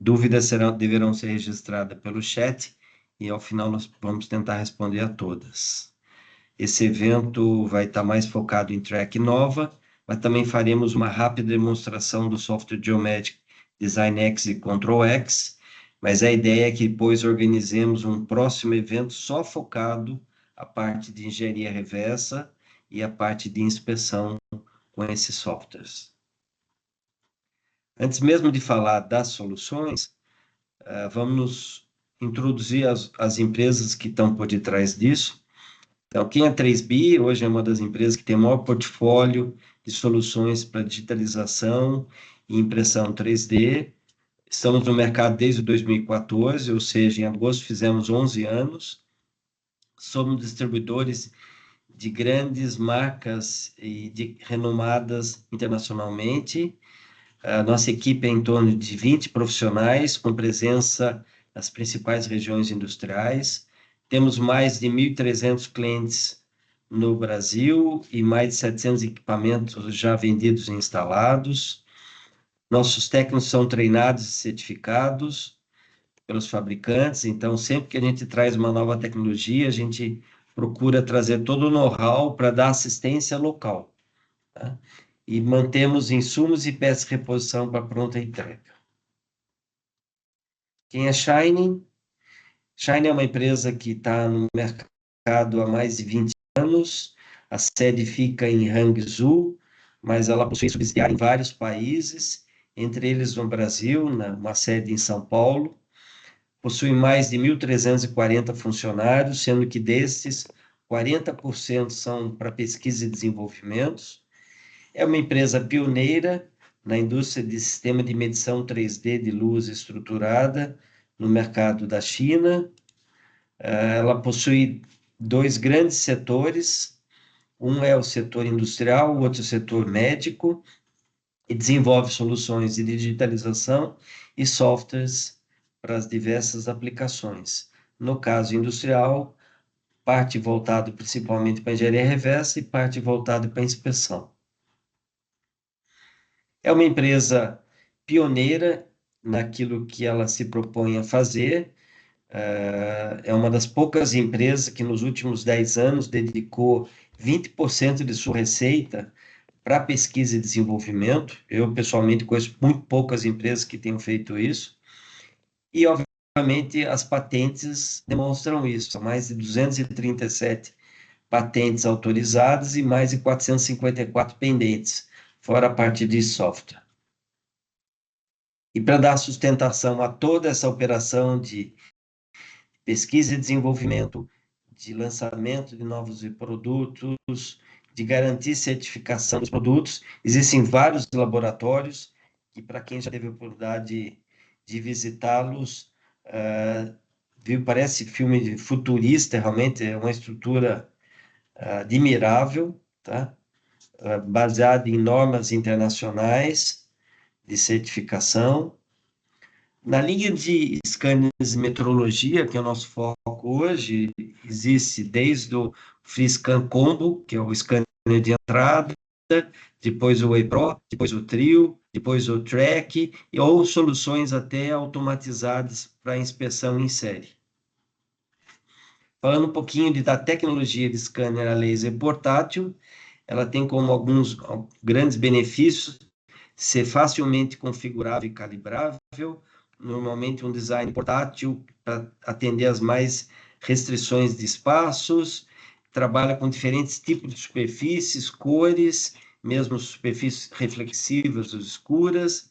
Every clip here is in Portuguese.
Dúvidas deverão ser registradas pelo chat e, ao final, nós vamos tentar responder a todas. Esse evento vai estar mais focado em track nova, mas também faremos uma rápida demonstração do software Geomagic Design X e Control X, mas a ideia é que depois organizemos um próximo evento só focado a parte de engenharia reversa e a parte de inspeção com esses softwares. Antes mesmo de falar das soluções, vamos introduzir as empresas que estão por detrás disso. Então, quem é 3B, hoje é uma das empresas que tem o maior portfólio de soluções para digitalização e impressão 3D. Estamos no mercado desde 2014, ou seja, em agosto fizemos 11 anos. Somos distribuidores de grandes marcas e renomadas internacionalmente. A nossa equipe é em torno de 20 profissionais, com presença nas principais regiões industriais. Temos mais de 1.300 clientes no Brasil e mais de 700 equipamentos já vendidos e instalados. Nossos técnicos são treinados e certificados pelos fabricantes, então sempre que a gente traz uma nova tecnologia, a gente procura trazer todo o know-how para dar assistência local, tá? E mantemos insumos e peças de reposição para pronta entrega. Quem é Shine? Shine é uma empresa que está no mercado há mais de 20 anos, a sede fica em Hangzhou, mas ela possui subsidiária em vários países, entre eles no Brasil, uma sede em São Paulo. Possui mais de 1.340 funcionários, sendo que desses, 40% são para pesquisa e desenvolvimento. É uma empresa pioneira na indústria de sistema de medição 3D de luz estruturada no mercado da China. Ela possui dois grandes setores, um é o setor industrial, o outro é o setor médico, e desenvolve soluções de digitalização e softwares para as diversas aplicações. No caso industrial, parte voltada principalmente para engenharia reversa e parte voltada para inspeção. É uma empresa pioneira naquilo que ela se propõe a fazer. É uma das poucas empresas que nos últimos 10 anos dedicou 20% de sua receita para pesquisa e desenvolvimento. Eu, pessoalmente, conheço muito poucas empresas que tenham feito isso. E, obviamente, as patentes demonstram isso. São mais de 237 patentes autorizadas e mais de 454 pendentes, fora a parte de software. E para dar sustentação a toda essa operação de pesquisa e desenvolvimento, de lançamento de novos produtos, de garantir certificação dos produtos, existem vários laboratórios que, para quem já teve a oportunidade de visitá-los, viu, parece filme futurista, realmente é uma estrutura admirável, tá? Baseada em normas internacionais de certificação. Na linha de scanners e metrologia, que é o nosso foco hoje, existe desde o FreeScan Combo, que é o scanner de entrada, depois o WayPro, depois o Trio, depois o Track, ou soluções até automatizadas para inspeção em série. Falando um pouquinho da tecnologia de scanner a laser portátil, ela tem como alguns grandes benefícios: ser facilmente configurável e calibrável, normalmente um design portátil para atender às mais restrições de espaços, trabalha com diferentes tipos de superfícies, cores, mesmo superfícies reflexivas ou escuras.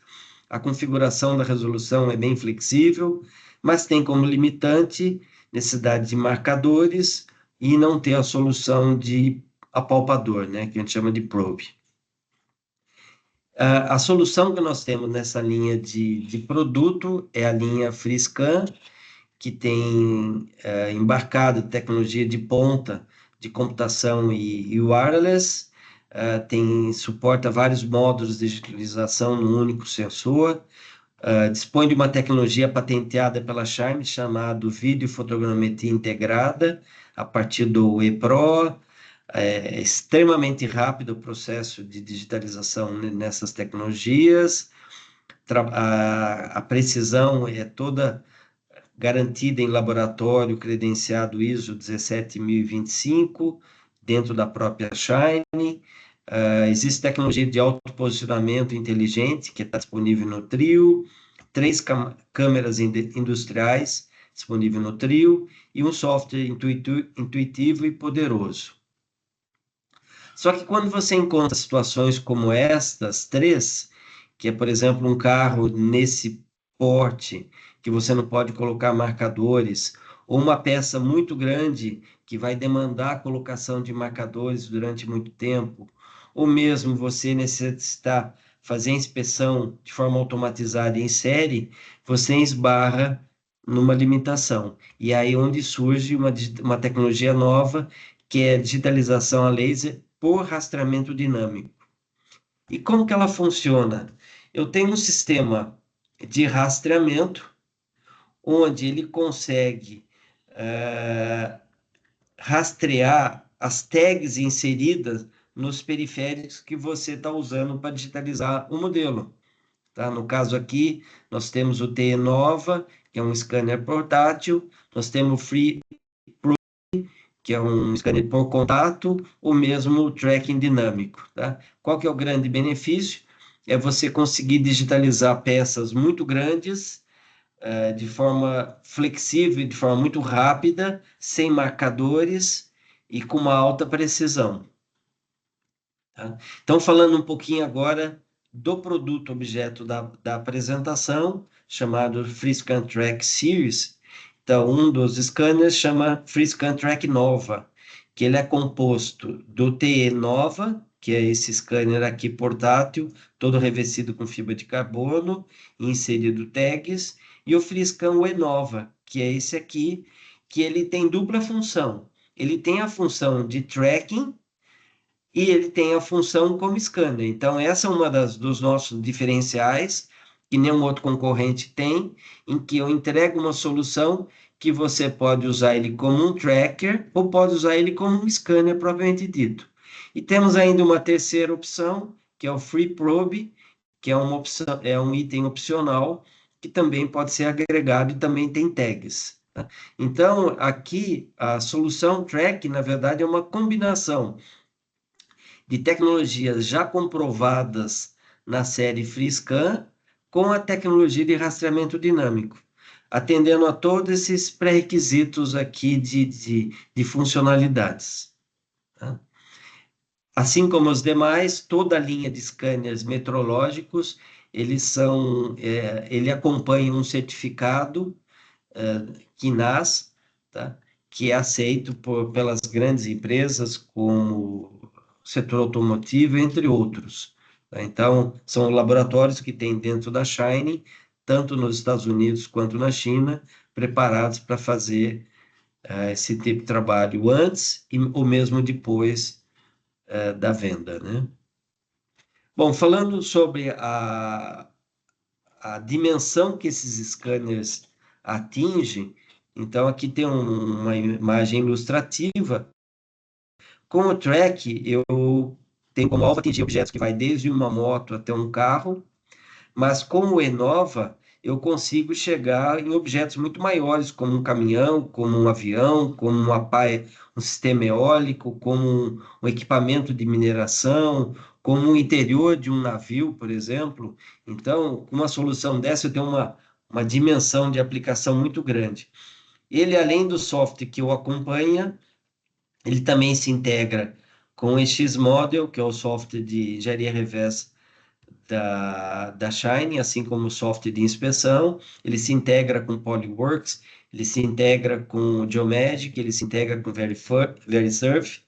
A configuração da resolução é bem flexível, mas tem como limitante necessidade de marcadores e não ter a solução de apalpador, né, que a gente chama de probe. A solução que nós temos nessa linha de produto é a linha FreeScan, que tem embarcado tecnologia de ponta de computação e wireless, suporta vários módulos de digitalização num único sensor, dispõe de uma tecnologia patenteada pela Charme, chamada videofotogrametria integrada, a partir do ePro. É extremamente rápido o processo de digitalização nessas tecnologias, a precisão é toda garantida em laboratório credenciado ISO 17025, dentro da própria Shine. Existe tecnologia de autoposicionamento inteligente, que está disponível no Trio, 3 câmeras industriais disponível no Trio, e um software intuitivo e poderoso. Só que quando você encontra situações como estas três, que é, por exemplo, um carro nesse porte, que você não pode colocar marcadores, ou uma peça muito grande que vai demandar a colocação de marcadores durante muito tempo, ou mesmo você necessitar fazer a inspeção de forma automatizada em série, você esbarra numa limitação. E aí onde surge uma tecnologia nova, que é a digitalização a laser por rastreamento dinâmico. E como que ela funciona? Eu tenho um sistema de rastreamento, onde ele consegue rastrear as tags inseridas nos periféricos que você está usando para digitalizar o modelo. Tá? No caso aqui, nós temos o TE Nova, que é um scanner portátil, nós temos o Free, que é um scanner por contato, ou mesmo o tracking dinâmico. Tá? Qual que é o grande benefício? É você conseguir digitalizar peças muito grandes, de forma flexível, de forma muito rápida, sem marcadores e com uma alta precisão. Tá? Então, falando um pouquinho agora do produto objeto da apresentação, chamado FreeScan Track Series. Então, um dos scanners chama FreeScan Track Nova, que ele é composto do TE Nova, que é esse scanner aqui portátil, todo revestido com fibra de carbono, inserido tags, e o FreeScan UE Nova, que é esse aqui, que ele tem dupla função. Ele tem a função de tracking, e ele tem a função como scanner. Então, essa é uma dos nossos diferenciais, que nenhum outro concorrente tem, em que eu entrego uma solução que você pode usar ele como um tracker ou pode usar ele como um scanner propriamente dito. E temos ainda uma terceira opção, que é o Free Probe, que é uma opção, é um item opcional, que também pode ser agregado e também tem tags. Tá? Então, aqui, a solução track, na verdade, é uma combinação de tecnologias já comprovadas na série FreeScan com a tecnologia de rastreamento dinâmico, atendendo a todos esses pré-requisitos aqui de funcionalidades. Tá? Assim como os demais, toda a linha de scanners metrológicos, ele acompanha um certificado KNAS, tá? Que é aceito pelas grandes empresas como o setor automotivo, entre outros. Tá? Então, são laboratórios que tem dentro da Shine, tanto nos Estados Unidos quanto na China, preparados para fazer esse tipo de trabalho antes ou mesmo depois da venda, né? Bom, falando sobre a dimensão que esses scanners atingem, então aqui tem uma imagem ilustrativa. Com o track, eu tenho como alvo atingir objetos que vai desde uma moto até um carro, mas com o Enova, eu consigo chegar em objetos muito maiores, como um caminhão, como um avião, como um sistema eólico, como um equipamento de mineração, como o interior de um navio, por exemplo. Então, com uma solução dessa, eu tenho uma dimensão de aplicação muito grande. Ele, além do software que o acompanha, ele também se integra com o X-Model, que é o software de engenharia reversa da Shine, assim como o software de inspeção. Ele se integra com Polyworks, ele se integra com Geomagic, ele se integra com Verisurf.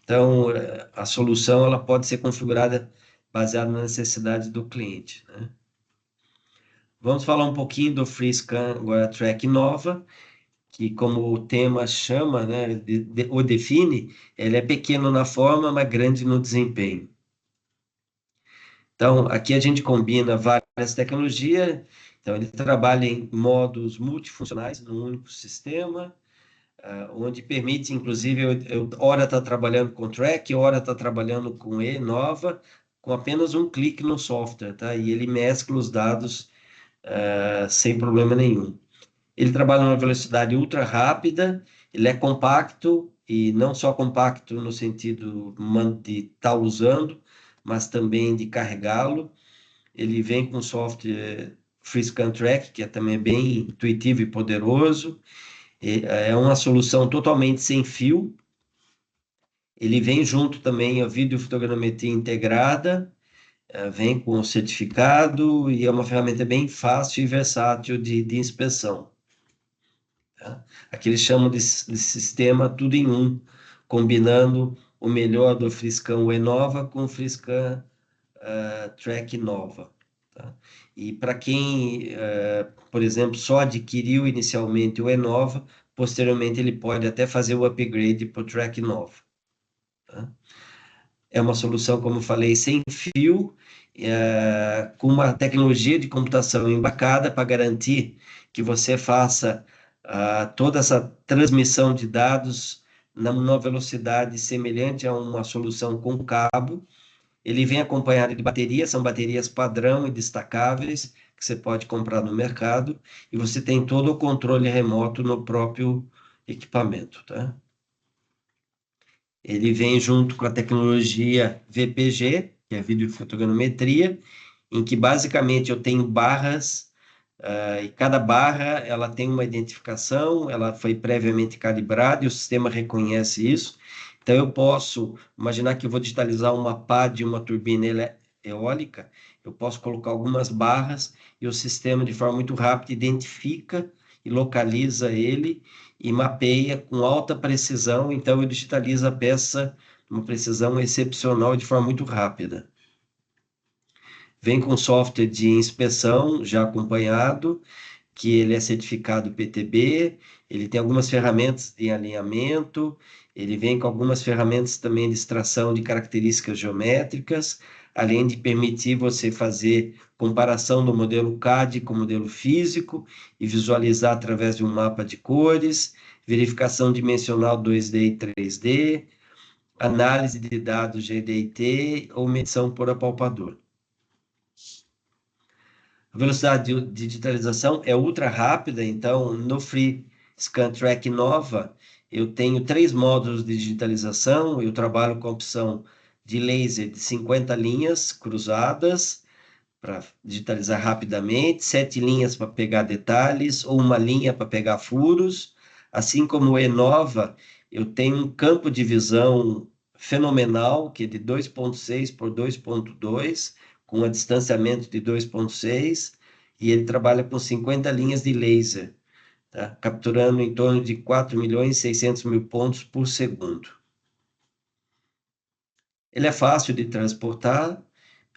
Então, a solução ela pode ser configurada baseada na necessidade do cliente, né? Vamos falar um pouquinho do FreeScan agora Track Nova, que como o tema chama, né, o define, ele é pequeno na forma, mas grande no desempenho. Então, aqui a gente combina várias tecnologias, então ele trabalha em modos multifuncionais num único sistema, onde permite, inclusive, hora está trabalhando com track, hora está trabalhando com E nova, com apenas um clique no software, tá? E ele mescla os dados sem problema nenhum. Ele trabalha numa velocidade ultra rápida, ele é compacto, e não só compacto no sentido de estar usando, mas também de carregá-lo. Ele vem com software FreeScan Track, que é também bem intuitivo e poderoso. É uma solução totalmente sem fio. Ele vem junto também a videofotogrametria integrada, vem com o certificado e é uma ferramenta bem fácil e versátil de inspeção. Tá? Aqui eles chamam de sistema tudo em um, combinando o melhor do FreeScan Enova com o FreeScan Track Nova. Tá? E para quem, por exemplo, só adquiriu inicialmente o Enova, posteriormente ele pode até fazer o upgrade para o Track Nova. Tá? É uma solução, como eu falei, sem fio, com uma tecnologia de computação embarcada para garantir que você faça toda essa transmissão de dados numa velocidade semelhante a uma solução com cabo. Ele vem acompanhado de baterias, são baterias padrão e destacáveis, que você pode comprar no mercado, e você tem todo o controle remoto no próprio equipamento, tá? Ele vem junto com a tecnologia VPG, que é videofotogrametria, em que basicamente eu tenho barras, e cada barra ela tem uma identificação, ela foi previamente calibrada e o sistema reconhece isso. Então eu posso imaginar que eu vou digitalizar uma pá de uma turbina eólica, eu posso colocar algumas barras e o sistema de forma muito rápida identifica e localiza ele e mapeia com alta precisão, então ele digitaliza a peça uma precisão excepcional de forma muito rápida. Vem com software de inspeção já acompanhado, que ele é certificado PTB, ele tem algumas ferramentas de alinhamento, ele vem com algumas ferramentas também de extração de características geométricas, além de permitir você fazer comparação do modelo CAD com o modelo físico e visualizar através de um mapa de cores, verificação dimensional 2D e 3D, análise de dados GDT ou medição por apalpador. A velocidade de digitalização é ultra rápida, então no Free Scan Track Nova eu tenho 3 módulos de digitalização, eu trabalho com a opção de laser de 50 linhas cruzadas para digitalizar rapidamente, 7 linhas para pegar detalhes ou uma linha para pegar furos, assim como o Enova, eu tenho um campo de visão fenomenal, que é de 2.6 por 2.2, com um distanciamento de 2.6, e ele trabalha com 50 linhas de laser, tá? Capturando em torno de 4.600.000 pontos por segundo. Ele é fácil de transportar,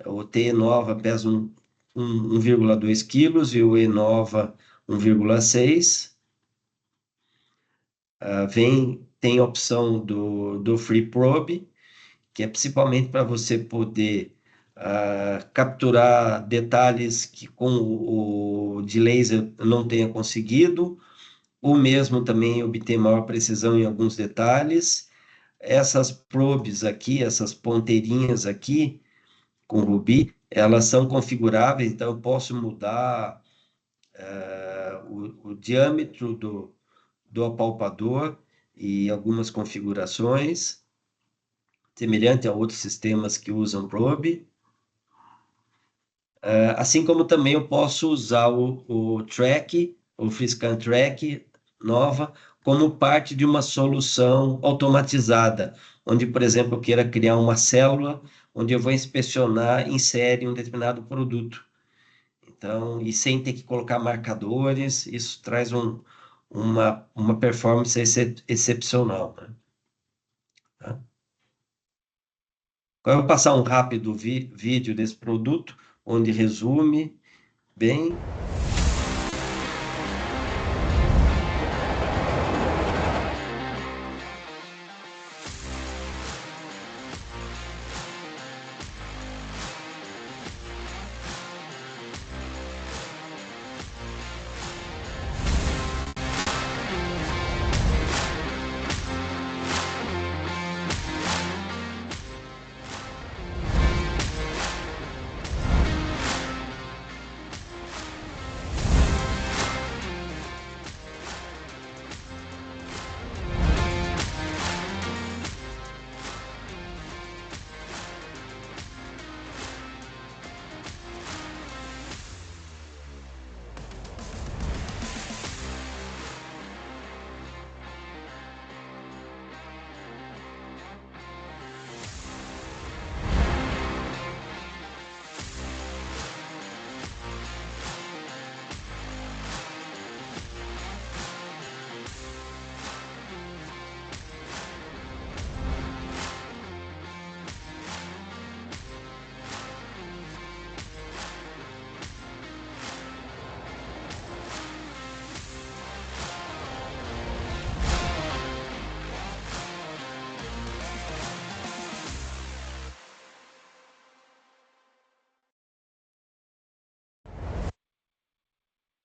o T Nova pesa 1,2 quilos e o Enova 1,6. Tem a opção do Free Probe, que é principalmente para você poder capturar detalhes que com o de laser não tenha conseguido, ou mesmo também obter maior precisão em alguns detalhes. Essas probes aqui, essas ponteirinhas aqui, com Ruby, elas são configuráveis, então eu posso mudar o diâmetro do apalpador e algumas configurações, semelhante a outros sistemas que usam probe. Assim como também eu posso usar o Track, o FreeScan Track Nova, como parte de uma solução automatizada, onde, por exemplo, eu queira criar uma célula onde eu vou inspecionar em série um determinado produto. Então, e sem ter que colocar marcadores, isso traz uma performance excepcional, né? Tá? Agora eu vou passar um rápido vídeo desse produto, onde resume bem.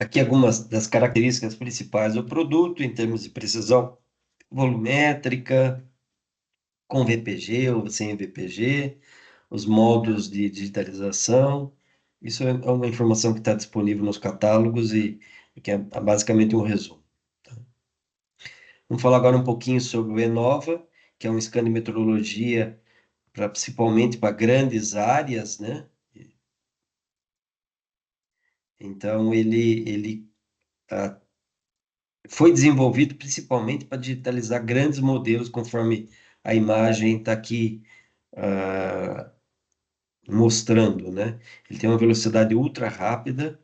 Aqui algumas das características principais do produto, em termos de precisão volumétrica, com VPG ou sem VPG, os modos de digitalização. Isso é uma informação que está disponível nos catálogos e que é basicamente um resumo. Vamos falar agora um pouquinho sobre o Enova, que é um scan de metrologia principalmente para grandes áreas, né? Então, ele ah, foi desenvolvido principalmente para digitalizar grandes modelos, conforme a imagem está aqui ah, mostrando, né? Ele tem uma velocidade ultra rápida,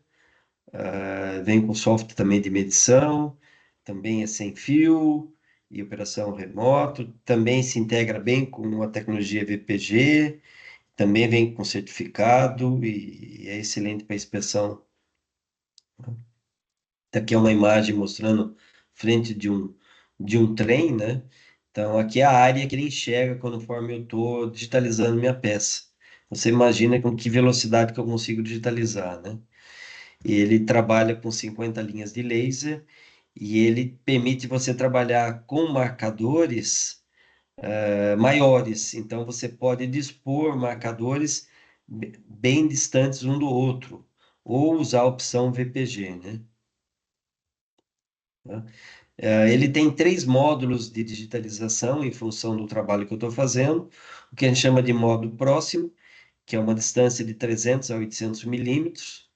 vem com software também de medição, também é sem fio e operação remoto, também se integra bem com a tecnologia VPG, também vem com certificado e é excelente para inspeção. Aqui é uma imagem mostrando frente de um trem, né? Então, aqui é a área que ele enxerga conforme eu estou digitalizando minha peça. Você imagina com que velocidade que eu consigo digitalizar, né? E ele trabalha com 50 linhas de laser e ele permite você trabalhar com marcadores maiores. Então, você pode dispor marcadores bem distantes um do outro, ou usar a opção VPG, né? Tá? Ele tem três módulos de digitalização em função do trabalho que eu estou fazendo, o que a gente chama de módulo próximo, que é uma distância de 300 a 800 milímetros.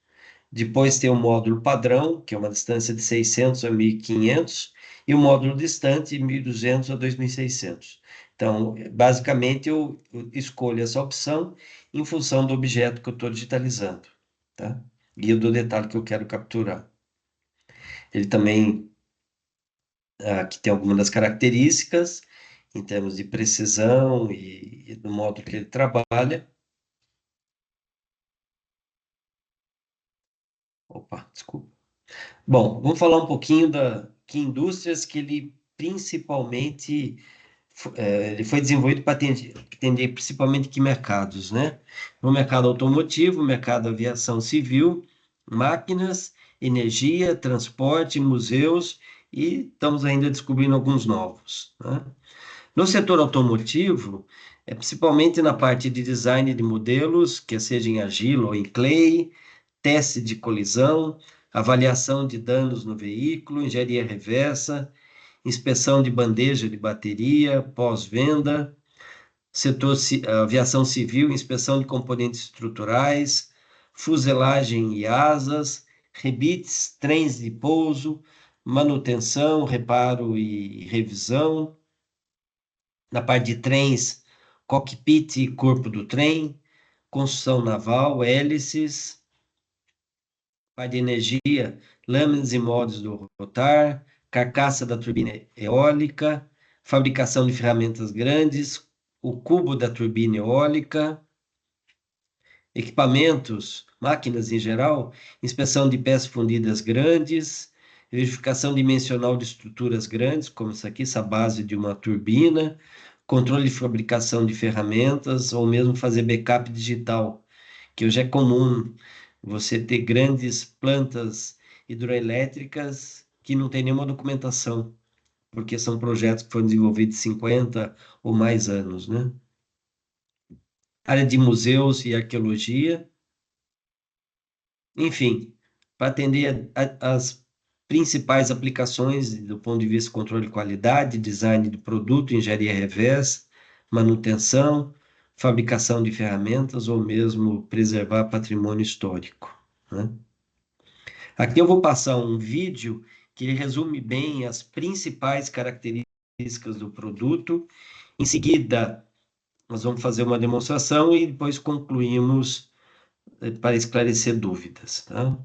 Depois tem o módulo padrão, que é uma distância de 600 a 1500, e o módulo distante, 1200 a 2600. Então, basicamente, eu escolho essa opção em função do objeto que eu estou digitalizando, tá? E do detalhe que eu quero capturar. Ele também, aqui tem algumas das características, em termos de precisão e do modo que ele trabalha. Opa, desculpa. Bom, vamos falar um pouquinho da que indústrias que ele principalmente ele foi desenvolvido para atender principalmente que mercados, né? No mercado automotivo, mercado aviação civil, máquinas, energia, transporte, museus e estamos ainda descobrindo alguns novos, né? No setor automotivo, é principalmente na parte de design de modelos, que seja em argila ou em clay, teste de colisão, avaliação de danos no veículo, engenharia reversa, inspeção de bandeja de bateria, pós-venda, setor aviação civil, inspeção de componentes estruturais, fuselagem e asas, rebites, trens de pouso, manutenção, reparo e revisão. Na parte de trens, cockpit e corpo do trem, construção naval, hélices, parte de energia, lâminas e moldes do rotar, carcaça da turbina eólica, fabricação de ferramentas grandes, o cubo da turbina eólica, equipamentos, máquinas em geral, inspeção de peças fundidas grandes, verificação dimensional de estruturas grandes, como essa base de uma turbina, controle de fabricação de ferramentas, ou mesmo fazer backup digital, que hoje é comum você ter grandes plantas hidroelétricas que não tem nenhuma documentação, porque são projetos que foram desenvolvidos 50 ou mais anos, né? Área de museus e arqueologia, enfim, para atender as principais aplicações do ponto de vista de controle de qualidade, design do produto, engenharia reversa, manutenção, fabricação de ferramentas ou mesmo preservar patrimônio histórico, né? Aqui eu vou passar um vídeo que resume bem as principais características do produto. Em seguida, nós vamos fazer uma demonstração e depois concluímos para esclarecer dúvidas, tá?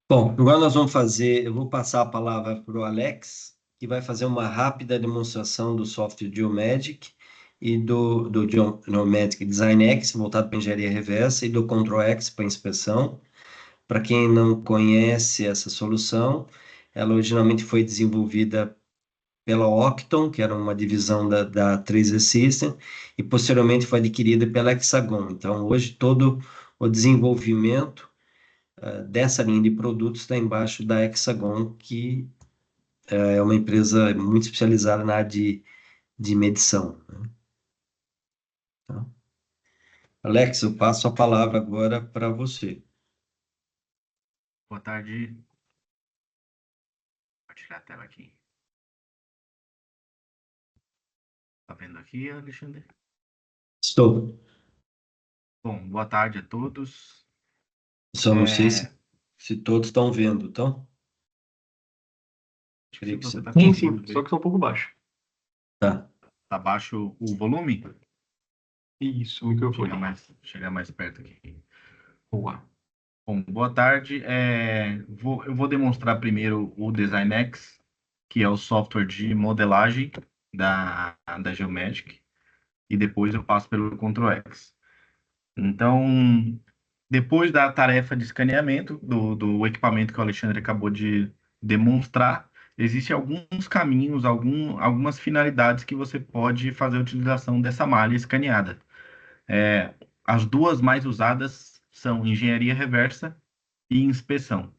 Bom, agora nós vamos fazer, eu vou passar a palavra para o Alex, que vai fazer uma rápida demonstração do software Geomagic e do Geomagic Design X, voltado para engenharia reversa, e do Control X para inspeção. Para quem não conhece essa solução, ela originalmente foi desenvolvida pela Octon, que era uma divisão da 3D System, e posteriormente foi adquirida pela Hexagon. Então, hoje, todo o desenvolvimento dessa linha de produtos está embaixo da Hexagon, que é uma empresa muito especializada na área de medição, né? Tá? Alex, eu passo a palavra agora para você. Boa tarde. Vou tirar a tela aqui. Tá vendo aqui, Alexandre? Estou. Bom, boa tarde a todos. Só não sei É, se todos estão vendo, então? acho que se Creio que você sim. está Sim, conseguindo sim, só ver, que tá um pouco baixo. Tá. tá baixo o volume? Isso, o microfone. Chegar mais perto aqui. Boa. Bom, boa tarde. Eu vou demonstrar primeiro o DesignX, que é o software de modelagem da Geomagic, e depois eu passo pelo Control X. Então, depois da tarefa de escaneamento do equipamento que o Alexandre acabou de demonstrar, existem alguns caminhos, algumas finalidades que você pode fazer a utilização dessa malha escaneada. É, as duas mais usadas são engenharia reversa e inspeção.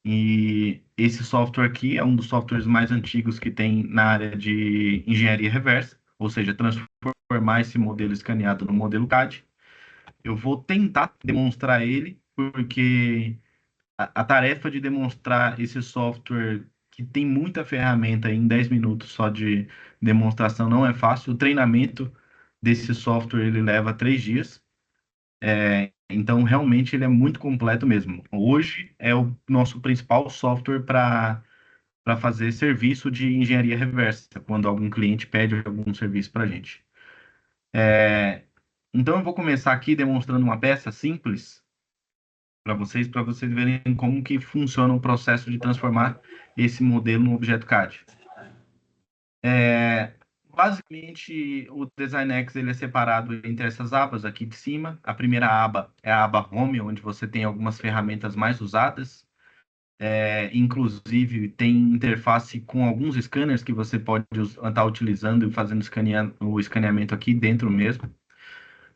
E esse software aqui é um dos softwares mais antigos que tem na área de engenharia reversa, ou seja, transformar esse modelo escaneado no modelo CAD. Eu vou tentar demonstrar ele, porque a tarefa de demonstrar esse software que tem muita ferramenta em 10 minutos só de demonstração não é fácil. O treinamento desse software ele leva 3 dias. Então, realmente, ele é muito completo mesmo. Hoje é o nosso principal software para fazer serviço de engenharia reversa, quando algum cliente pede algum serviço para a gente. Então, eu vou começar aqui demonstrando uma peça simples para vocês verem como que funciona o processo de transformar esse modelo no objeto CAD. Basicamente, o DesignX ele é separado entre essas abas aqui de cima. A primeira aba é a aba Home, onde você tem algumas ferramentas mais usadas. Inclusive, tem interface com alguns scanners que você pode estar utilizando e fazendo o escaneamento aqui dentro mesmo.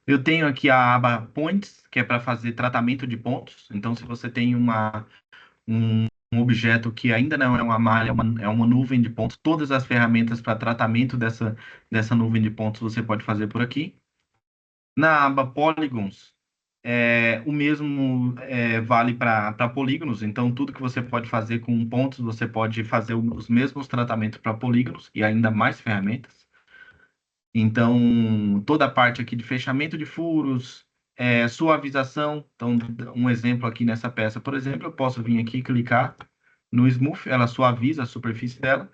Eu tenho aqui a aba Points, que é para fazer tratamento de pontos. Então, se você tem um objeto que ainda não é uma malha, é uma nuvem de pontos, todas as ferramentas para tratamento dessa nuvem de pontos você pode fazer por aqui. Na aba Polygons, o mesmo vale para polígonos. Então, tudo que você pode fazer com pontos, você pode fazer os mesmos tratamentos para polígonos e ainda mais ferramentas. Então, toda a parte aqui de fechamento de furos, suavização. Então, um exemplo aqui nessa peça, por exemplo, eu posso vir aqui e clicar no Smooth, ela suaviza a superfície dela.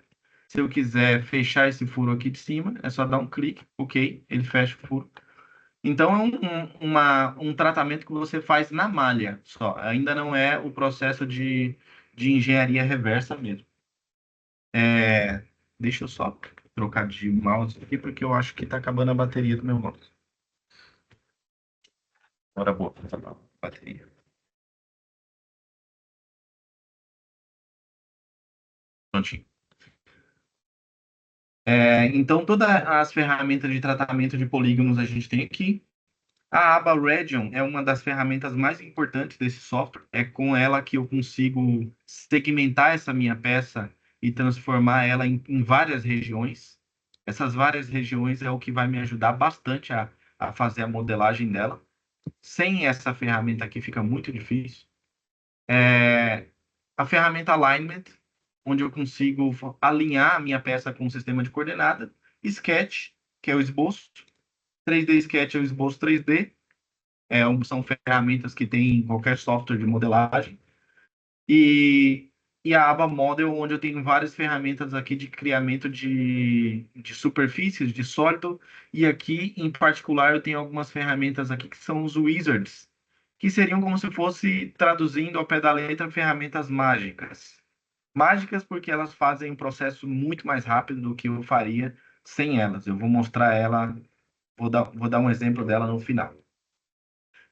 Se eu quiser fechar esse furo aqui de cima, é só dar um clique, ok, ele fecha o furo. Então, é um tratamento que você faz na malha só, ainda não é o processo de engenharia reversa mesmo. Deixa eu só trocar de mouse aqui, porque eu acho que está acabando a bateria do meu mouse. Hora boa para acabar a bateria. Prontinho. Então, todas as ferramentas de tratamento de polígonos a gente tem aqui. A aba Region é uma das ferramentas mais importantes desse software. É com ela que eu consigo segmentar essa minha peça e transformar ela em várias regiões. Essas várias regiões é o que vai me ajudar bastante a fazer a modelagem dela. Sem essa ferramenta aqui fica muito difícil. A ferramenta Alignment, onde eu consigo alinhar a minha peça com o sistema de coordenada. Sketch, que é o esboço. 3D Sketch é o esboço 3D. São ferramentas que tem em qualquer software de modelagem. E a aba Model, onde eu tenho várias ferramentas aqui de criamento de superfícies, de sólido. E aqui, em particular, eu tenho algumas ferramentas aqui que são os wizards, que seriam como se fosse, traduzindo ao pé da letra, ferramentas mágicas. Mágicas porque elas fazem um processo muito mais rápido do que eu faria sem elas. Eu vou mostrar ela, vou dar um exemplo dela no final.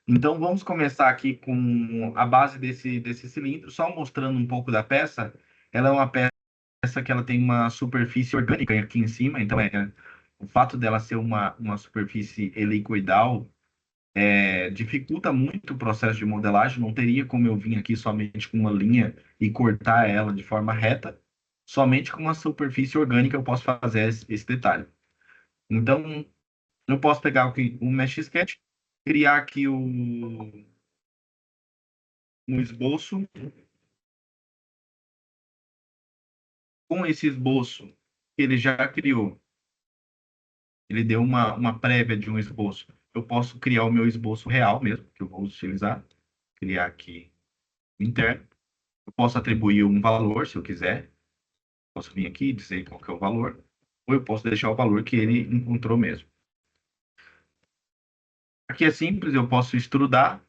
Então, vamos começar aqui com a base desse cilindro, só mostrando um pouco da peça. Ela é uma peça que ela tem uma superfície orgânica aqui em cima, então o fato dela ser uma superfície helicoidal dificulta muito o processo de modelagem. Não teria como eu vir aqui somente com uma linha e cortar ela de forma reta. Somente com uma superfície orgânica eu posso fazer esse detalhe. Então, eu posso pegar aqui o Mesh Sketch, criar aqui um esboço. Com esse esboço que ele já criou, ele deu uma prévia de um esboço. Eu posso criar o meu esboço real mesmo, que eu vou utilizar. Criar aqui interno. Eu posso atribuir um valor, se eu quiser. Posso vir aqui e dizer qual que é o valor. Ou eu posso deixar o valor que ele encontrou mesmo. Aqui é simples, eu posso extrudar.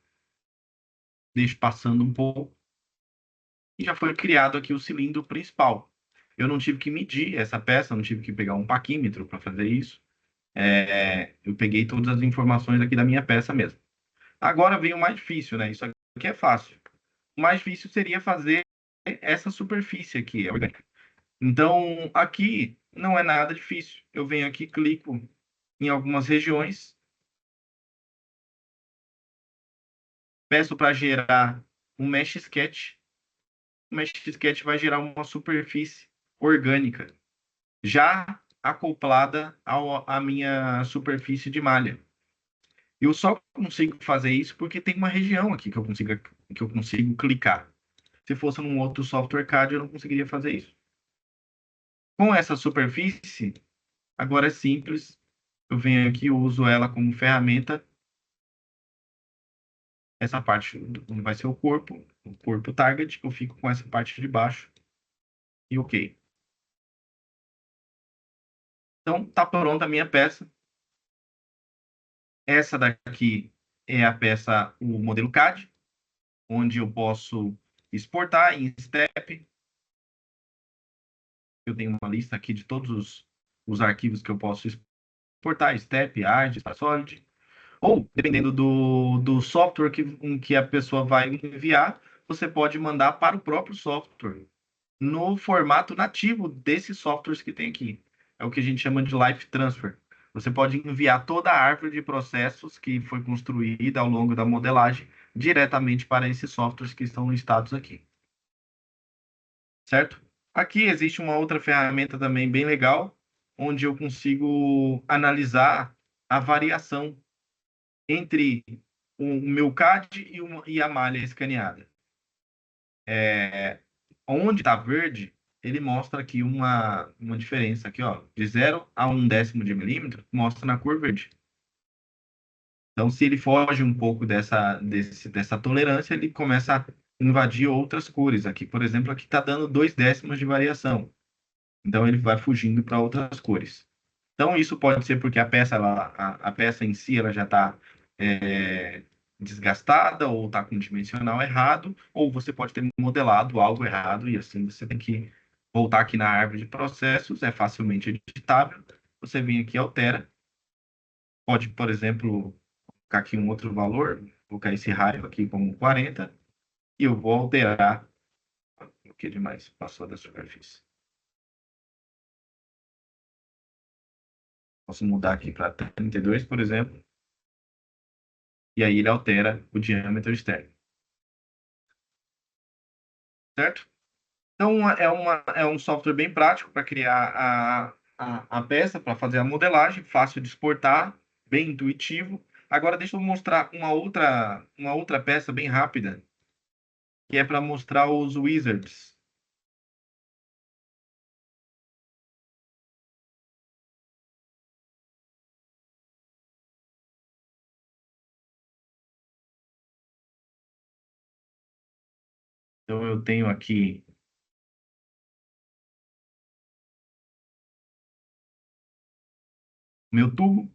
Deixo passando um pouco. E já foi criado aqui o cilindro principal. Eu não tive que medir essa peça, não tive que pegar um paquímetro para fazer isso. Eu peguei todas as informações aqui da minha peça mesmo. Agora vem o mais difícil, né? Isso aqui é fácil. O mais difícil seria fazer essa superfície aqui, orgânica. Então, aqui não é nada difícil. Eu venho aqui, clico em algumas regiões, peço para gerar um Mesh Sketch. O Mesh Sketch vai gerar uma superfície orgânica, já acoplada à minha superfície de malha. Eu só consigo fazer isso porque tem uma região aqui que eu consigo clicar. Se fosse num outro software CAD, eu não conseguiria fazer isso. Com essa superfície, agora é simples. Eu venho aqui, eu uso ela como ferramenta. Essa parte vai ser o corpo target. Eu fico com essa parte de baixo e OK. Então, tá pronta a minha peça. Essa daqui é a peça, o modelo CAD, onde eu posso exportar em step. Eu tenho uma lista aqui de todos os arquivos que eu posso exportar, step, ArcGIS, Solid. Ou, dependendo do software que a pessoa vai enviar, você pode mandar para o próprio software, no formato nativo desses softwares que tem aqui. É o que a gente chama de Life Transfer. Você pode enviar toda a árvore de processos que foi construída ao longo da modelagem diretamente para esses softwares que estão listados aqui. Certo? Aqui existe uma outra ferramenta também bem legal, onde eu consigo analisar a variação entre o meu CAD e a malha escaneada. Onde está verde, ele mostra aqui uma diferença aqui, ó, de 0 a 1/10 de milímetro, mostra na cor verde. Então, se ele foge um pouco dessa tolerância, ele começa a invadir outras cores. Aqui, por exemplo, aqui está dando 0,2 de variação. Então, ele vai fugindo para outras cores. Então, isso pode ser porque a peça, a peça em si, ela já está desgastada ou está com dimensional errado, ou você pode ter modelado algo errado e assim você tem que voltar aqui na árvore de processos, é facilmente editável. Você vem aqui e altera. Pode, por exemplo, colocar aqui um outro valor, vou colocar esse raio aqui como 40, e eu vou alterar o que demais passou da superfície. Posso mudar aqui para 32, por exemplo, e aí ele altera o diâmetro externo. Certo? Então, é um software bem prático para criar a peça, para fazer a modelagem, fácil de exportar, bem intuitivo. Agora, deixa eu mostrar uma outra peça bem rápida, que é para mostrar os wizards. Então, eu tenho aqui meu tubo.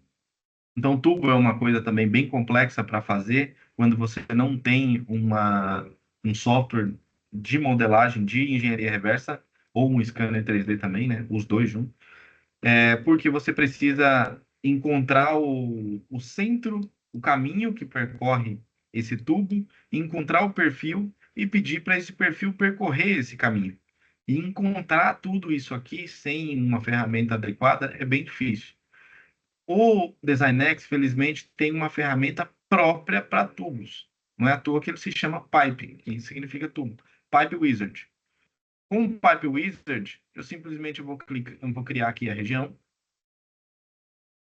Então, tubo é uma coisa também bem complexa para fazer, quando você não tem um software de modelagem, de engenharia reversa, ou um scanner 3D também, né? Os dois juntos. Porque você precisa encontrar o centro, o caminho que percorre esse tubo, encontrar o perfil e pedir para esse perfil percorrer esse caminho. E encontrar tudo isso aqui sem uma ferramenta adequada é bem difícil. O DesignX, felizmente, tem uma ferramenta própria para tubos. Não é à toa que ele se chama Pipe, que significa tubo. Pipe Wizard. Com o Pipe Wizard, eu simplesmente vou criar aqui a região.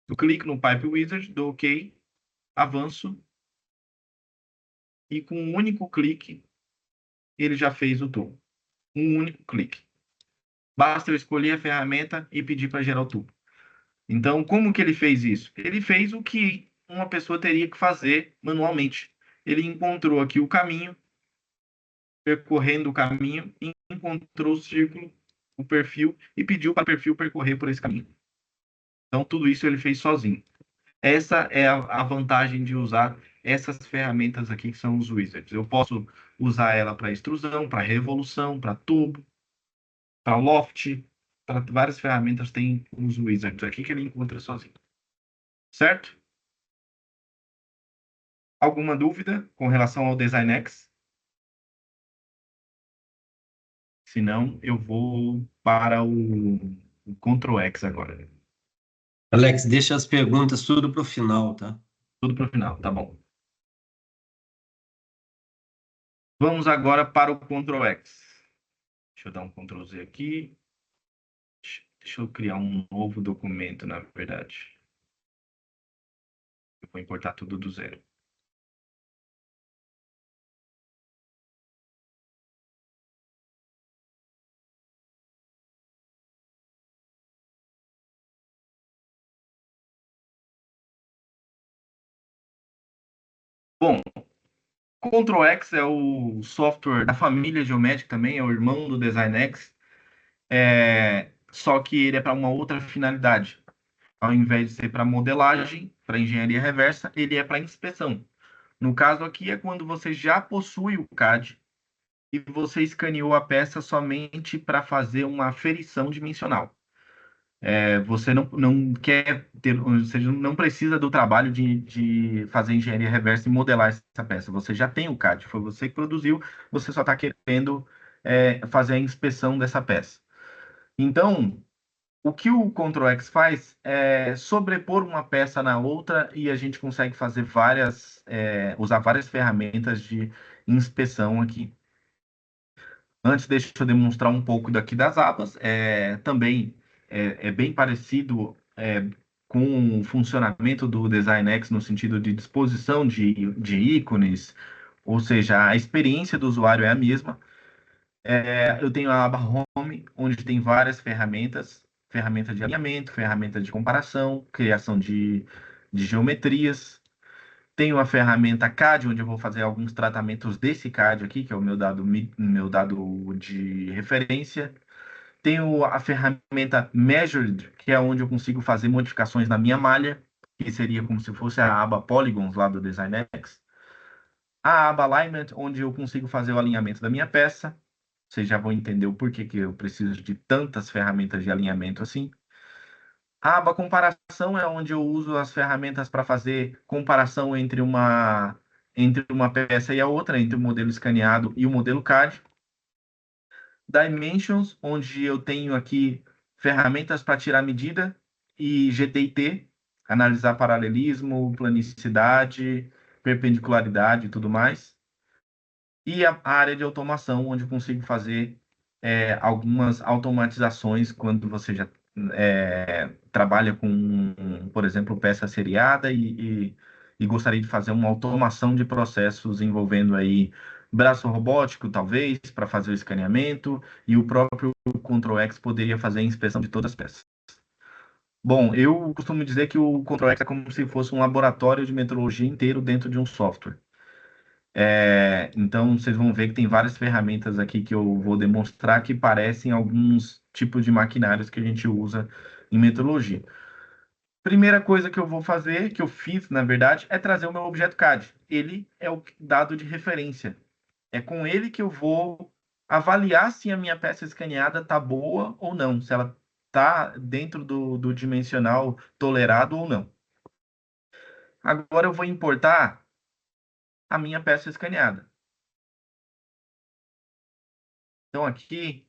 Eu clico no Pipe Wizard, dou OK, avanço, e com um único clique, ele já fez o tubo. Um único clique. Basta eu escolher a ferramenta e pedir para gerar o tubo. Então, como que ele fez isso? Ele fez o que uma pessoa teria que fazer manualmente. Ele encontrou aqui o caminho, percorrendo o caminho, encontrou o círculo, o perfil, e pediu para o perfil percorrer por esse caminho. Então, tudo isso ele fez sozinho. Essa é a vantagem de usar essas ferramentas aqui, que são os wizards. Eu posso usar ela para extrusão, para revolução, para tubo, para loft, para várias ferramentas tem os wizards aqui que ele encontra sozinho. Certo? Alguma dúvida com relação ao DesignX? Se não, eu vou para o Ctrl X agora. Alex, deixa as perguntas tudo para o final, tá? Tudo para o final, tá bom. Vamos agora para o Ctrl X. Deixa eu dar um Ctrl Z aqui. Deixa eu criar um novo documento, na verdade. Eu vou importar tudo do zero. Bom, Ctrl X é o software da família Geomagic também, é o irmão do DesignX. Só que ele é para uma outra finalidade. Ao invés de ser para modelagem, para engenharia reversa, ele é para inspeção. No caso aqui é quando você já possui o CAD e você escaneou a peça somente para fazer uma aferição dimensional. Você não quer ter, você não precisa do trabalho de fazer engenharia reversa e modelar essa peça. Você já tem o CAD, foi você que produziu, você só está querendo fazer a inspeção dessa peça. Então, o que o Ctrl X faz é sobrepor uma peça na outra e a gente consegue fazer usar várias ferramentas de inspeção aqui. Antes, deixa eu demonstrar um pouco daqui das abas. Também é bem parecido com o funcionamento do DesignX no sentido de disposição de ícones, ou seja, a experiência do usuário é a mesma. Eu tenho a aba Home, onde tem várias ferramentas, ferramenta de alinhamento, ferramenta de comparação, criação de geometrias. Tenho a ferramenta CAD, onde eu vou fazer alguns tratamentos desse CAD aqui, que é o meu dado de referência. Tenho a ferramenta Measured, que é onde eu consigo fazer modificações na minha malha, que seria como se fosse a aba Polygons lá do DesignX. A aba Alignment, onde eu consigo fazer o alinhamento da minha peça. Vocês já vão entender o porquê que eu preciso de tantas ferramentas de alinhamento assim. A aba comparação é onde eu uso as ferramentas para fazer comparação entre uma peça e a outra, entre o modelo escaneado e o modelo CAD. Dimensions, onde eu tenho aqui ferramentas para tirar medida, e GTT, analisar paralelismo, planicidade, perpendicularidade e tudo mais. E a área de automação, onde eu consigo fazer algumas automatizações quando você já trabalha com, por exemplo, peça seriada e gostaria de fazer uma automação de processos envolvendo aí braço robótico, talvez, para fazer o escaneamento, e o próprio Ctrl X poderia fazer a inspeção de todas as peças. Bom, eu costumo dizer que o Ctrl X é como se fosse um laboratório de metrologia inteiro dentro de um software. Então, vocês vão ver que tem várias ferramentas aqui que eu vou demonstrar que parecem alguns tipos de maquinários que a gente usa em metrologia. Primeira coisa que eu vou fazer, que eu fiz, na verdade, é trazer o meu objeto CAD. ele é o dado de referência. É com ele que eu vou avaliar se a minha peça escaneada está boa ou não, se ela está dentro do dimensional tolerado ou não. Agora eu vou importar a minha peça escaneada. Então aqui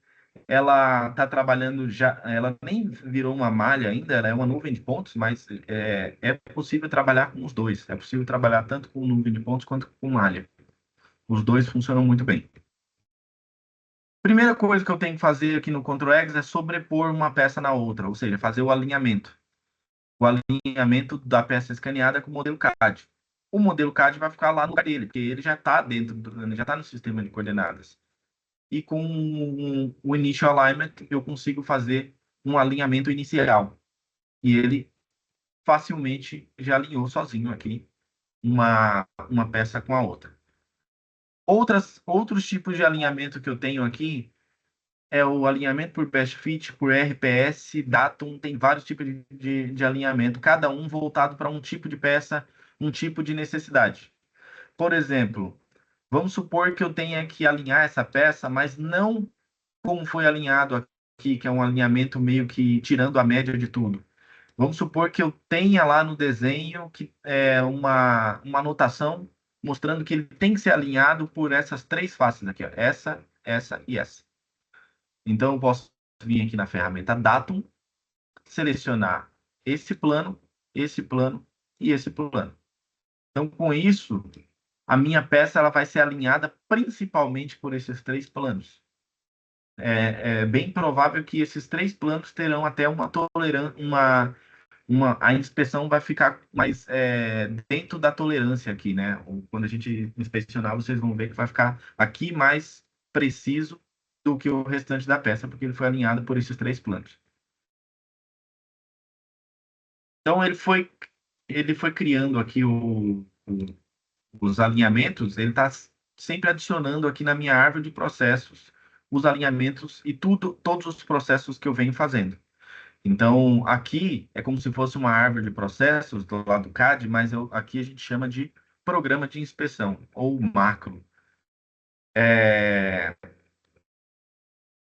ela está trabalhando já, ela nem virou uma malha ainda, ela é uma nuvem de pontos, mas é possível trabalhar com os dois. É possível trabalhar tanto com nuvem de pontos quanto com malha. Os dois funcionam muito bem. Primeira coisa que eu tenho que fazer aqui no Ctrl X é sobrepor uma peça na outra, ou seja, fazer o alinhamento. O alinhamento da peça escaneada com o modelo CAD. O modelo CAD vai ficar lá no lugar dele, porque ele já está já está no sistema de coordenadas. E com o Initial Alignment eu consigo fazer um alinhamento inicial. E ele facilmente já alinhou sozinho aqui uma peça com a outra. Outros tipos de alinhamento que eu tenho aqui é o alinhamento por Best Fit, por RPS, Datum, tem vários tipos de alinhamento, cada um voltado para um tipo de peça, um tipo de necessidade. Por exemplo, vamos supor que eu tenha que alinhar essa peça, mas não como foi alinhado aqui, que é um alinhamento meio que tirando a média de tudo. Vamos supor que eu tenha lá no desenho que é uma anotação mostrando que ele tem que ser alinhado por essas três faces aqui, ó. Essa e essa. Então, eu posso vir aqui na ferramenta Datum, selecionar esse plano e esse plano. Então, com isso, a minha peça ela vai ser alinhada principalmente por esses três planos. É bem provável que esses três planos terão até uma tolerância, a inspeção vai ficar mais dentro da tolerância aqui, né? Quando a gente inspecionar, vocês vão ver que vai ficar aqui mais preciso do que o restante da peça, porque ele foi alinhado por esses três planos. Então, ele foi criando aqui os alinhamentos, ele está sempre adicionando aqui na minha árvore de processos os alinhamentos e todos os processos que eu venho fazendo. Então, aqui é como se fosse uma árvore de processos do lado do CAD, mas aqui a gente chama de programa de inspeção, ou macro.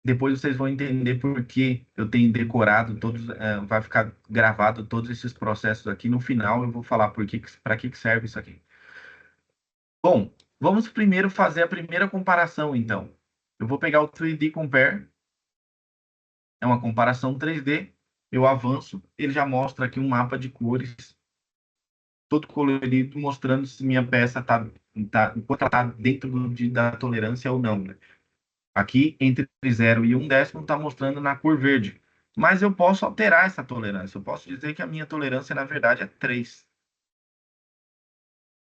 Depois vocês vão entender por que eu tenho decorado todos, vai ficar gravado todos esses processos aqui. No final eu vou falar para que serve isso aqui. Bom, vamos primeiro fazer a primeira comparação, então. Eu vou pegar o 3D Compare, é uma comparação 3D, eu avanço, ele já mostra aqui um mapa de cores, todo colorido, mostrando se minha peça enquanto ela está dentro da tolerância ou não, né? Aqui, entre 0 e 1/10, está mostrando na cor verde. Mas eu posso alterar essa tolerância. Eu posso dizer que a minha tolerância, na verdade, é 3.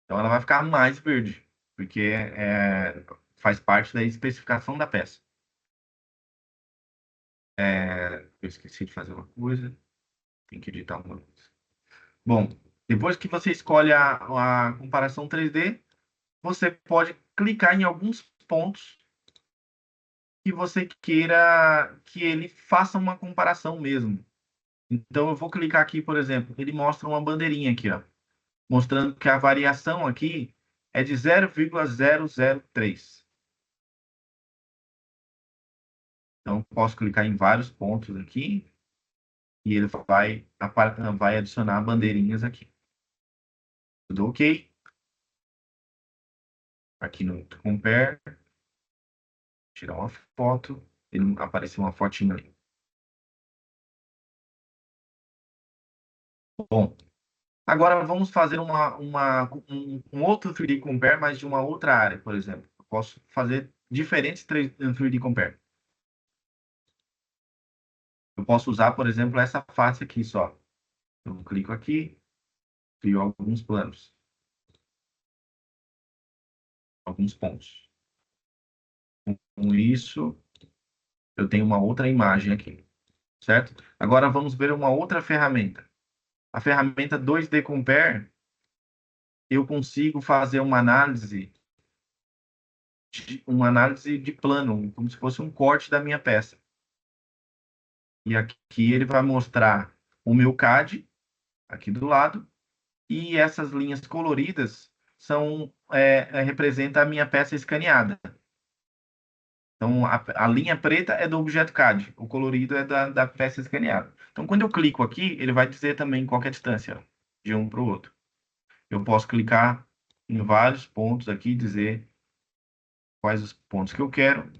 Então, ela vai ficar mais verde, porque faz parte da especificação da peça. Eu esqueci de fazer uma coisa. Tem que editar uma coisa. Bom, depois que você escolhe a comparação 3D, você pode clicar em alguns pontos que você queira que ele faça uma comparação mesmo. Então, eu vou clicar aqui, por exemplo, ele mostra uma bandeirinha aqui, ó, mostrando que a variação aqui é de 0,003. Então, posso clicar em vários pontos aqui e ele vai adicionar bandeirinhas aqui. Tudo ok? Aqui no Compare, tirar uma foto, ele apareceu uma fotinha ali. Bom, agora vamos fazer um outro 3D Compare, mas de uma outra área, por exemplo. Eu posso fazer diferentes 3D Compare. Eu posso usar, por exemplo, essa face aqui só. Eu clico aqui, crio alguns planos, alguns pontos. Com isso, eu tenho uma outra imagem aqui, certo? Agora vamos ver uma outra ferramenta. A ferramenta 2D Compare, eu consigo fazer uma análise de plano, como se fosse um corte da minha peça. E aqui ele vai mostrar o meu CAD, aqui do lado, e essas linhas coloridas representa a minha peça escaneada. Então, a linha preta é do objeto CAD, o colorido é da peça escaneada. Então, quando eu clico aqui, ele vai dizer também qual que é a distância ó, de um para o outro. Eu posso clicar em vários pontos aqui, dizer quais os pontos que eu quero.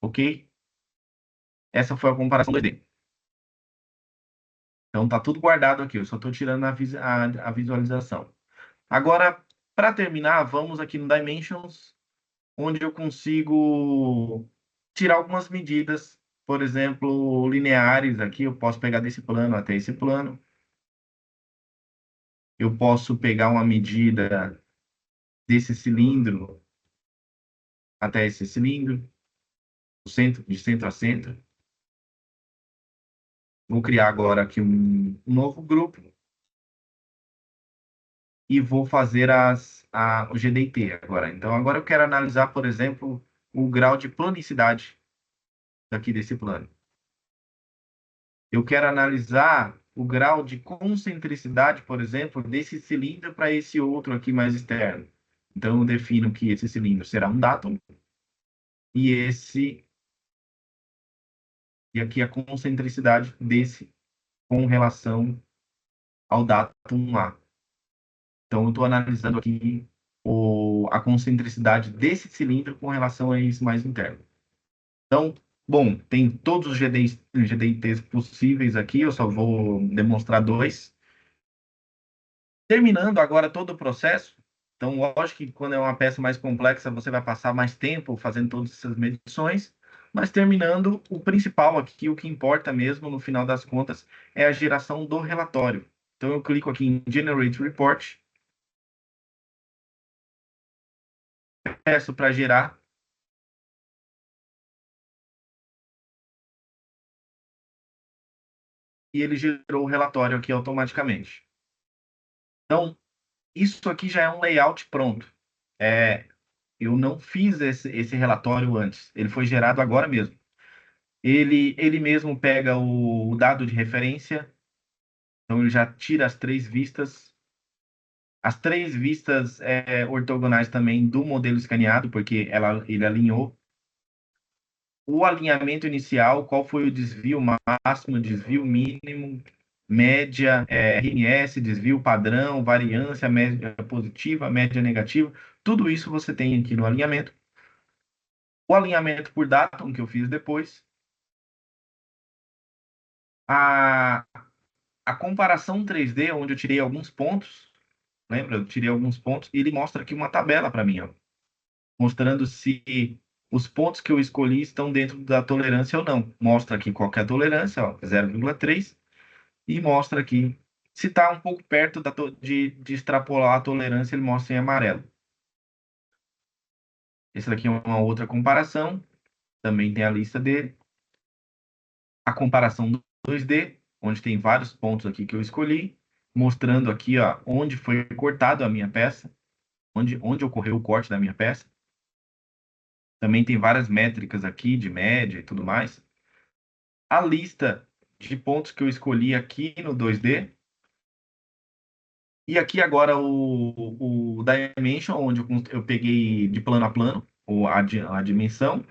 Ok? Essa foi a comparação 2D. Então, tá tudo guardado aqui. Eu só estou tirando a visualização. Agora, para terminar, vamos aqui no Dimensions, onde eu consigo tirar algumas medidas, por exemplo, lineares aqui. Eu posso pegar desse plano até esse plano. Eu posso pegar uma medida desse cilindro até esse cilindro, de centro a centro. Vou criar agora aqui um novo grupo e vou fazer o GDT agora. Então, agora eu quero analisar, por exemplo, o grau de planicidade daqui desse plano. Eu quero analisar o grau de concentricidade, por exemplo, desse cilindro para esse outro aqui mais externo. Então, eu defino que esse cilindro será um datum e aqui a concentricidade desse com relação ao datum A. Então, eu estou analisando aqui a concentricidade desse cilindro com relação a esse mais interno. Então, bom, tem todos os GDITs possíveis aqui, eu só vou demonstrar dois. Terminando agora todo o processo, então, lógico que quando é uma peça mais complexa, você vai passar mais tempo fazendo todas essas medições, mas terminando, o principal aqui, o que importa mesmo, no final das contas, é a geração do relatório. Então, eu clico aqui em Generate Report, peço para gerar, e ele gerou o relatório aqui automaticamente. Então, isso aqui já é um layout pronto. Eu não fiz esse relatório antes, ele foi gerado agora mesmo. Ele mesmo pega o dado de referência, então ele já tira as três vistas. As três vistas ortogonais também do modelo escaneado, porque ele alinhou. O alinhamento inicial, qual foi o desvio máximo, desvio mínimo, média, RMS, desvio padrão, variância, média positiva, média negativa. Tudo isso você tem aqui no alinhamento. O alinhamento por datum, que eu fiz depois. A, a comparação 3D, onde eu tirei alguns pontos, lembra? Eu tirei alguns pontos, e ele mostra aqui uma tabela para mim, ó, mostrando se os pontos que eu escolhi estão dentro da tolerância ou não. Mostra aqui qual que é a tolerância, ó, 0,3, e mostra aqui se está um pouco perto de extrapolar a tolerância, ele mostra em amarelo. Esse daqui é uma outra comparação, também tem a lista dele. A comparação do 2D, onde tem vários pontos aqui que eu escolhi, mostrando aqui ó, onde foi cortado a minha peça, onde ocorreu o corte da minha peça. Também tem várias métricas aqui de média e tudo mais. A lista de pontos que eu escolhi aqui no 2D. E aqui agora o Dimension, onde eu peguei de plano a plano, a dimensão.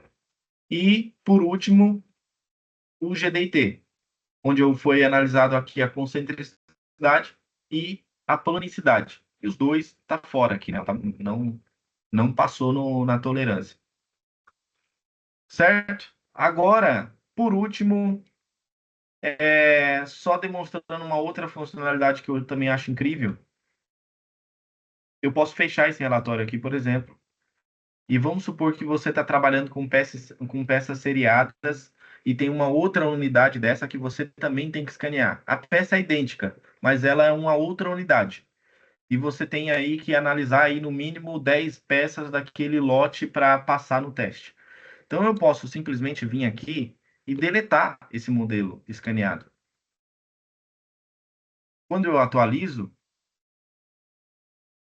E, por último, o GDT, onde foi analisado aqui a concentricidade e a planicidade. E os dois está fora aqui, né? Não passou na tolerância. Certo? Agora, por último, só demonstrando uma outra funcionalidade que eu também acho incrível. Eu posso fechar esse relatório aqui, por exemplo, e vamos supor que você está trabalhando com peças seriadas e tem uma outra unidade dessa que você também tem que escanear. A peça é idêntica, mas ela é uma outra unidade. E você tem aí que analisar aí no mínimo 10 peças daquele lote para passar no teste. Então eu posso simplesmente vir aqui e deletar esse modelo escaneado. Quando eu atualizo,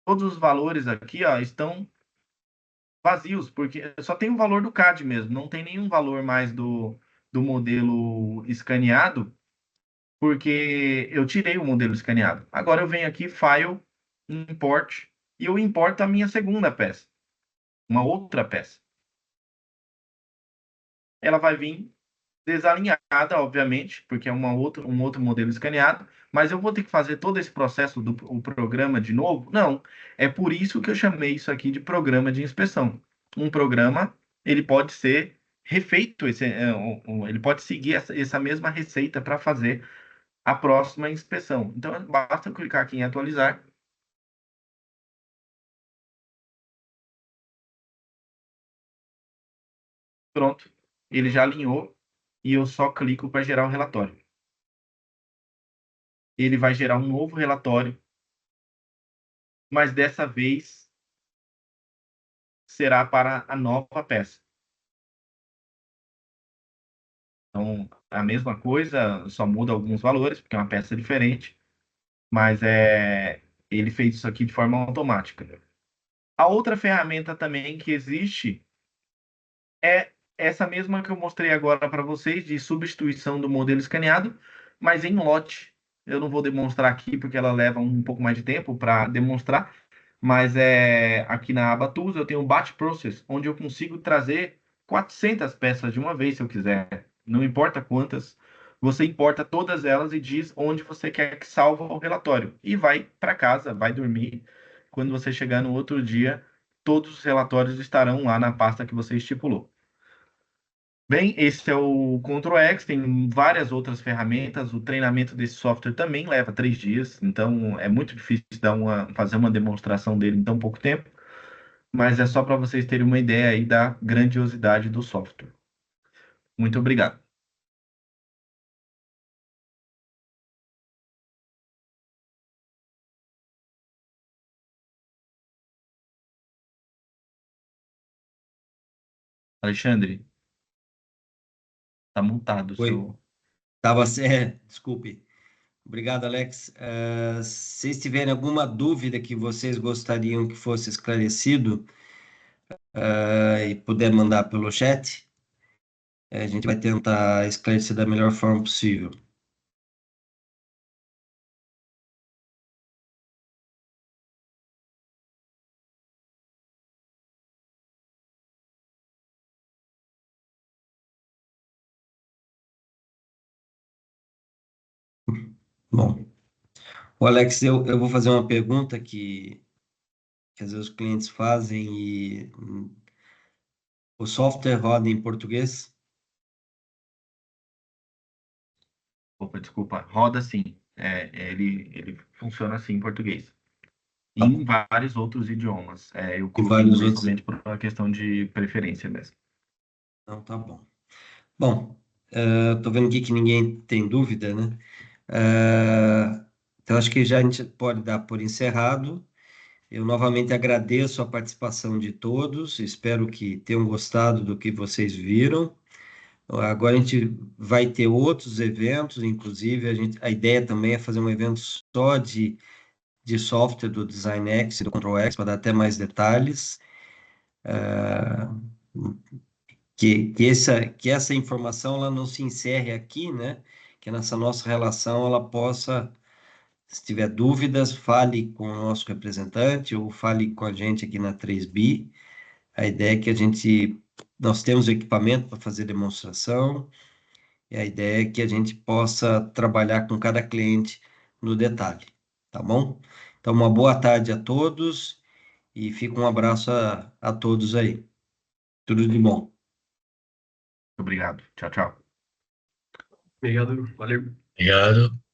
todos os valores aqui ó, estão vazios, porque só tem o valor do CAD mesmo, não tem nenhum valor mais do modelo escaneado porque eu tirei o modelo escaneado. Agora eu venho aqui, File, Import, e eu importo a minha segunda peça, uma outra peça. Ela vai vir desalinhada, obviamente, porque é um outro modelo escaneado, mas eu vou ter que fazer todo esse processo do o programa de novo? Não. É por isso que eu chamei isso aqui de programa de inspeção. Um programa, ele pode ser refeito, ele pode seguir essa mesma receita para fazer a próxima inspeção. Então, basta eu clicar aqui em atualizar. Pronto. Ele já alinhou e eu só clico para gerar o relatório. Ele vai gerar um novo relatório, mas dessa vez será para a nova peça. Então, a mesma coisa, só muda alguns valores, porque é uma peça diferente, mas ele fez isso aqui de forma automática. A outra ferramenta também que existe é essa mesma que eu mostrei agora para vocês, de substituição do modelo escaneado, mas em lote. Eu não vou demonstrar aqui, porque ela leva um pouco mais de tempo para demonstrar, mas aqui na aba Tools eu tenho o Batch Process, onde eu consigo trazer 400 peças de uma vez, se eu quiser. Não importa quantas, você importa todas elas e diz onde você quer que salva o relatório. E vai para casa, vai dormir. Quando você chegar no outro dia, todos os relatórios estarão lá na pasta que você estipulou. Bem, esse é o Ctrl X, tem várias outras ferramentas. O treinamento desse software também leva 3 dias, então é muito difícil fazer uma demonstração dele em tão pouco tempo, mas é só para vocês terem uma ideia aí da grandiosidade do software. Muito obrigado. Alexandre, tá montado o Oi, seu. desculpe. Obrigado, Alex. Se vocês tiverem alguma dúvida que vocês gostariam que fosse esclarecido, e puder mandar pelo chat, a gente vai tentar esclarecer da melhor forma possível. Bom, o Alex, eu vou fazer uma pergunta que às vezes os clientes fazem e o software roda em português? Opa, desculpa, roda sim. Ele funciona assim em português. E Tá em bom. vários outros idiomas. Eu E coloquei vários inglês outros. somente por uma questão de preferência mesmo. Não, tá bom. Bom, estou vendo aqui que ninguém tem dúvida, né? Então, acho que já a gente pode dar por encerrado. Eu novamente agradeço a participação de todos, espero que tenham gostado do que vocês viram. Agora a gente vai ter outros eventos, inclusive a ideia também é fazer um evento só de software do DesignX e do ControlX, para dar até mais detalhes. Que essa informação ela não se encerre aqui, né? Que nessa nossa relação ela possa, se tiver dúvidas, fale com o nosso representante ou fale com a gente aqui na 3B. A ideia é que nós temos equipamento para fazer demonstração, e a ideia é que a gente possa trabalhar com cada cliente no detalhe, tá bom? Então, uma boa tarde a todos e fica um abraço a todos aí. Tudo de bom. Obrigado. Tchau, tchau. Obrigado, valeu. Obrigado.